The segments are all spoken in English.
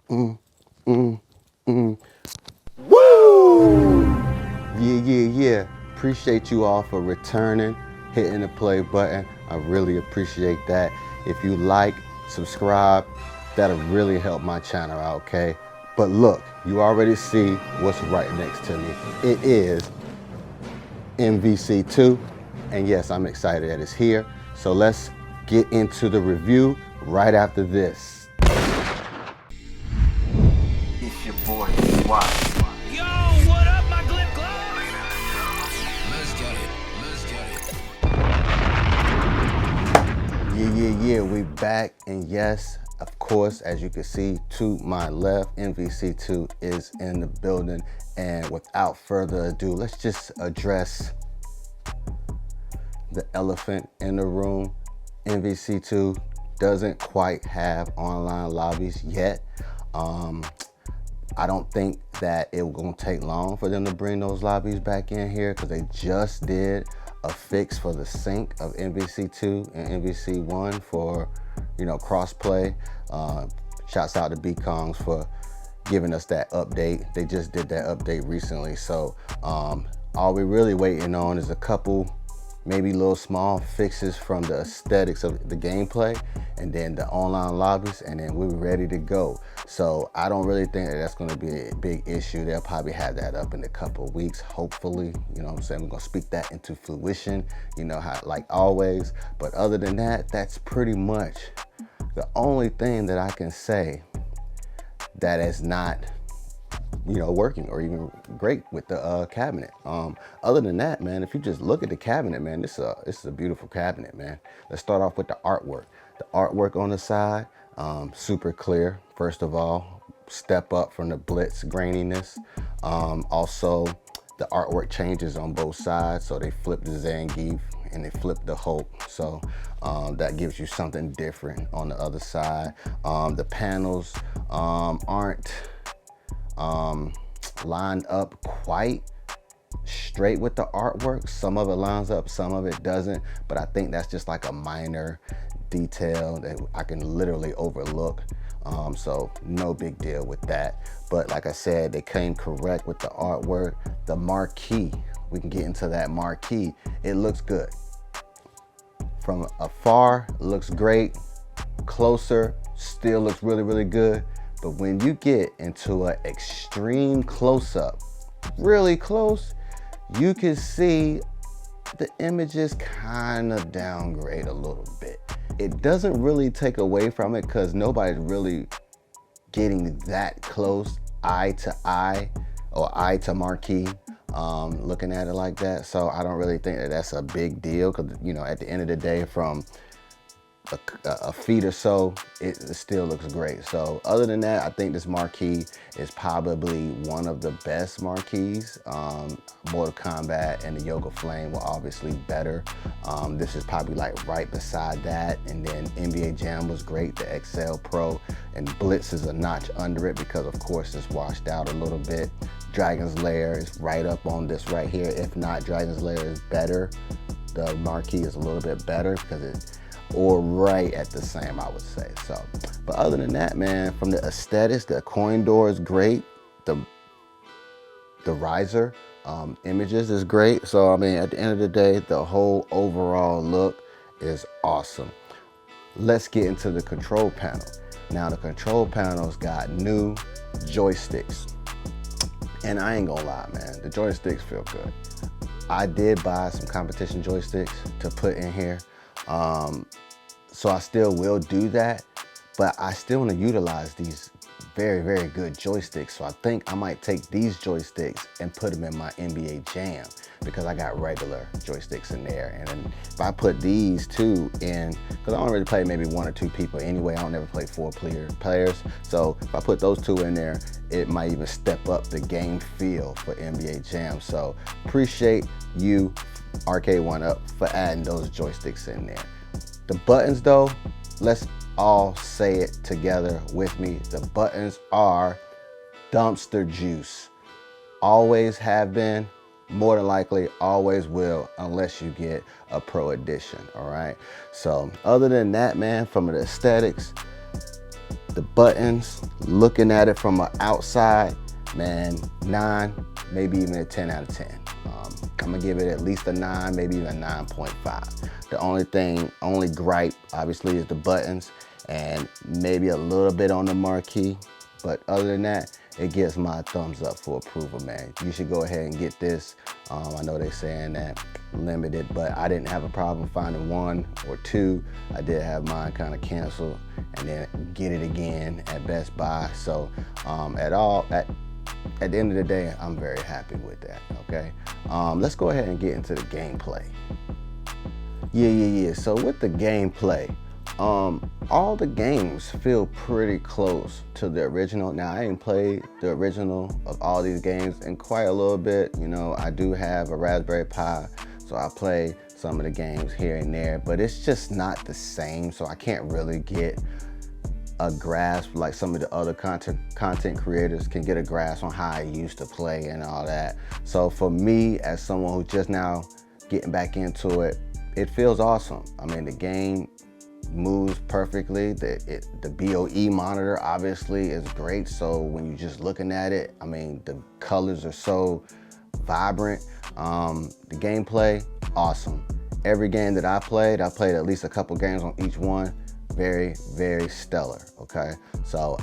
Mm, mm, mm. Woo! Yeah. Appreciate you all for returning, hitting the play button. I really appreciate that. If you like, subscribe, that'll really help my channel out, okay? But look, you already see what's right next to me. It is MVC2, and yes, I'm excited that it's here. So let's get into the review right after this. It's your boy, Swat. Yo, what up, my glip glove? Let's get it. Yeah, we back, and yes, of course, as you can see to my left, MVC2 is in the building, and without further ado, let's just address the elephant in the room. MVC2 doesn't quite have online lobbies yet. I don't think that it was gonna take long for them to bring those lobbies back in here, because they just did a fix for the sync of MVC2 and MVC1 for, crossplay. Shouts out to B-Kongs for giving us that update. They just did that update recently. So all we're really waiting on is a couple, maybe little small fixes from the aesthetics of the gameplay, and then the online lobbies, and then we're ready to go. So I don't really think that that's gonna be a big issue. They'll probably have that up in a couple of weeks, hopefully. You know what I'm saying? We're gonna speak that into fruition, how, like always. But other than that, that's pretty much the only thing that I can say that is not working or even great with the cabinet. Other than that, man, if you just look at the cabinet, man, this is a beautiful cabinet, man. Let's start off with the artwork. The artwork on the side, super clear. First of all, step up from the Blitz graininess. Also, the artwork changes on both sides. So they flip the Zangief and they flip the Hulk. So that gives you something different on the other side. The panels aren't lined up quite straight with the artwork. Some of it lines up, some of it doesn't, but I think that's just like a minor detail that I can literally overlook. So no big deal with that. But like I said, they came correct with the artwork. The marquee, we can get into that marquee. It looks good. From afar, it looks great. Closer, still looks really good. But when you get into an extreme close-up, really close, you can see the images kind of downgrade a little bit. It doesn't really take away from it, because nobody's really getting that close eye to eye or eye to marquee, looking at it like that. So I don't really think that that's a big deal, because at the end of the day, from a feet or so, it still looks great. So other than that, I think this marquee is probably one of the best marquees. Mortal Kombat and the Yoga Flame were obviously better. This is probably like right beside that, and then NBA Jam was great, the XL Pro, and Blitz is a notch under it because of course it's washed out a little bit. Dragon's Lair is right up on this right here. If not, Dragon's Lair is better. The marquee is a little bit better because or right at the same, I would say. So, but other than that, man, from the aesthetics, the coin door is great. The riser images is great. So I mean, at the end of the day, the whole overall look is awesome. Let's get into the control panel. Now the control panel's got new joysticks, and I ain't gonna lie, man, the joysticks feel good. I did buy some competition joysticks to put in here. So I still will do that, but I still want to utilize these very good joysticks. So I think I might take these joysticks and put them in my NBA Jam, because I got regular joysticks in there. And then if I put these two in, because I don't really play maybe one or two people anyway, I don't ever play four players. So if I put those two in there, it might even step up the game feel for NBA Jam. So appreciate you, Arcade1Up, for adding those joysticks in there. The buttons though, let's all say it together with me. The buttons are dumpster juice. Always have been, more than likely always will, unless you get a pro edition, all right? So other than that, man, from the aesthetics, The buttons, looking at it from an outside, man, 9, maybe even a 10 out of 10. I'm gonna give it at least a 9, maybe even a 9.5. The only gripe, obviously, is the buttons and maybe a little bit on the marquee. But other than that, it gets my thumbs up for approval, man. You should go ahead and get this. I know they're saying that limited, but I didn't have a problem finding 1 or 2. I did have mine kind of canceled and then get it again at Best Buy. So at the end of the day, I'm very happy with that, okay? Let's go ahead and get into the gameplay. Yeah. So with the gameplay, all the games feel pretty close to the original. Now, I ain't played the original of all these games in quite a little bit. You know, I do have a Raspberry Pi, so I play some of the games here and there, but it's just not the same, so I can't really get a grasp like some of the other content creators can get a grasp on how I used to play and all that. So for me, as someone who's just now getting back into it, it feels awesome. I mean, the game moves perfectly. The BOE monitor obviously is great, so when you're just looking at it, I mean, the colors are so vibrant. The gameplay, awesome. Every game that I played at least a couple games on each one. Very, very stellar, okay? So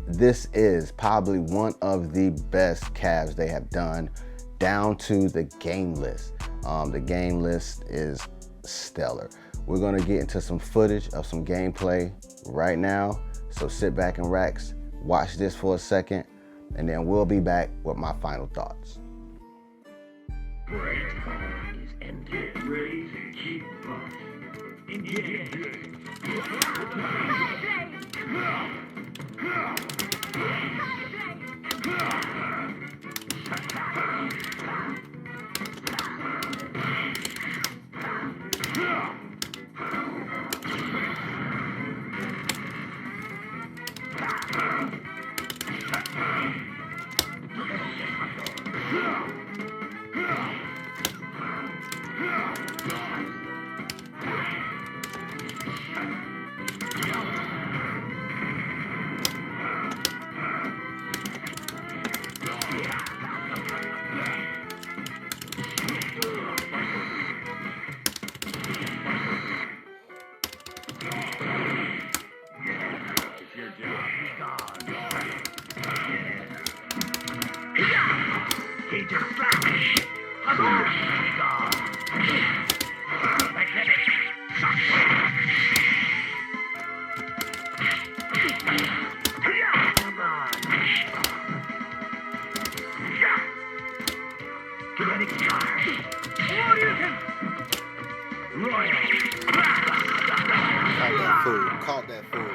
this is probably one of the best cavs they have done, down to the game list. The game list is stellar. We're gonna get into some footage of some gameplay right now. So sit back and relax, watch this for a second, and then we'll be back with my final thoughts. Great is ended. Ready to keep up. Engage. Caught that fool.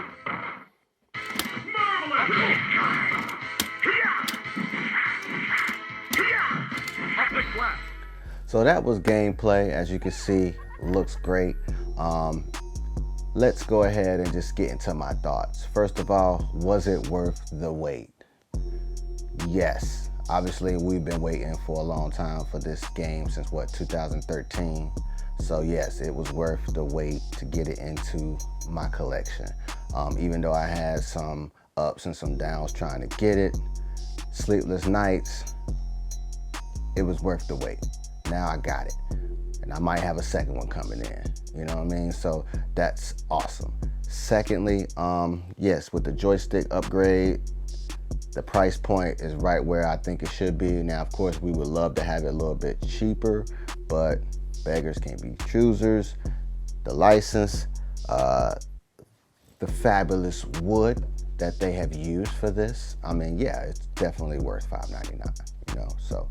So that was gameplay. As you can see, looks great. Let's go ahead and just get into my thoughts. First of all, was it worth the wait? Yes. Obviously, we've been waiting for a long time for this game since 2013. So yes, it was worth the wait to get it into my collection. Even though I had some ups and some downs trying to get it, sleepless nights, it was worth the wait. Now I got it. And I might have a second one coming in. You know what I mean? So that's awesome. Secondly, yes, with the joystick upgrade, the price point is right where I think it should be. Now, of course, we would love to have it a little bit cheaper, but beggars can't be choosers. The license, the fabulous wood that they have used for this. I mean, yeah, it's definitely worth $5.99, you know? So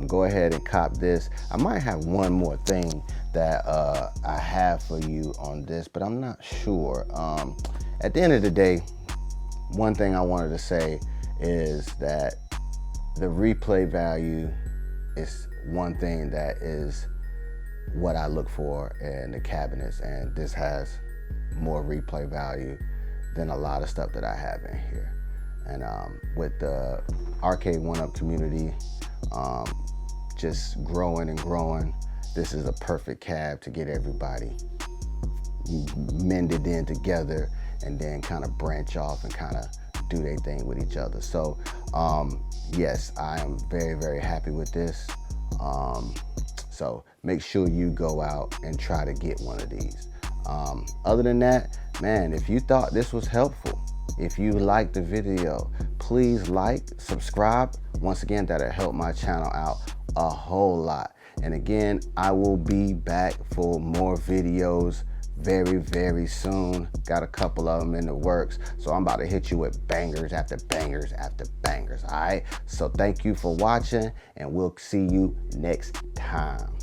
go ahead and cop this. I might have one more thing that I have for you on this, but I'm not sure. At the end of the day, one thing I wanted to say is that the replay value is one thing that is what I look for in the cabinets, and this has more replay value than a lot of stuff that I have in here. And with the arcade one-up community just growing and growing, this is a perfect cab to get everybody mended in together and then kind of branch off and kind of do their thing with each other. So yes, I am very, very happy with this. So make sure you go out and try to get one of these. Other than that, man, if you thought this was helpful, if you liked the video, please like, subscribe. Once again, that'll help my channel out a whole lot. And again, I will be back for more videos very, very soon. Got a couple of them in the works, so I'm about to hit you with bangers after bangers after bangers. All right, so thank you for watching, and we'll see you next time.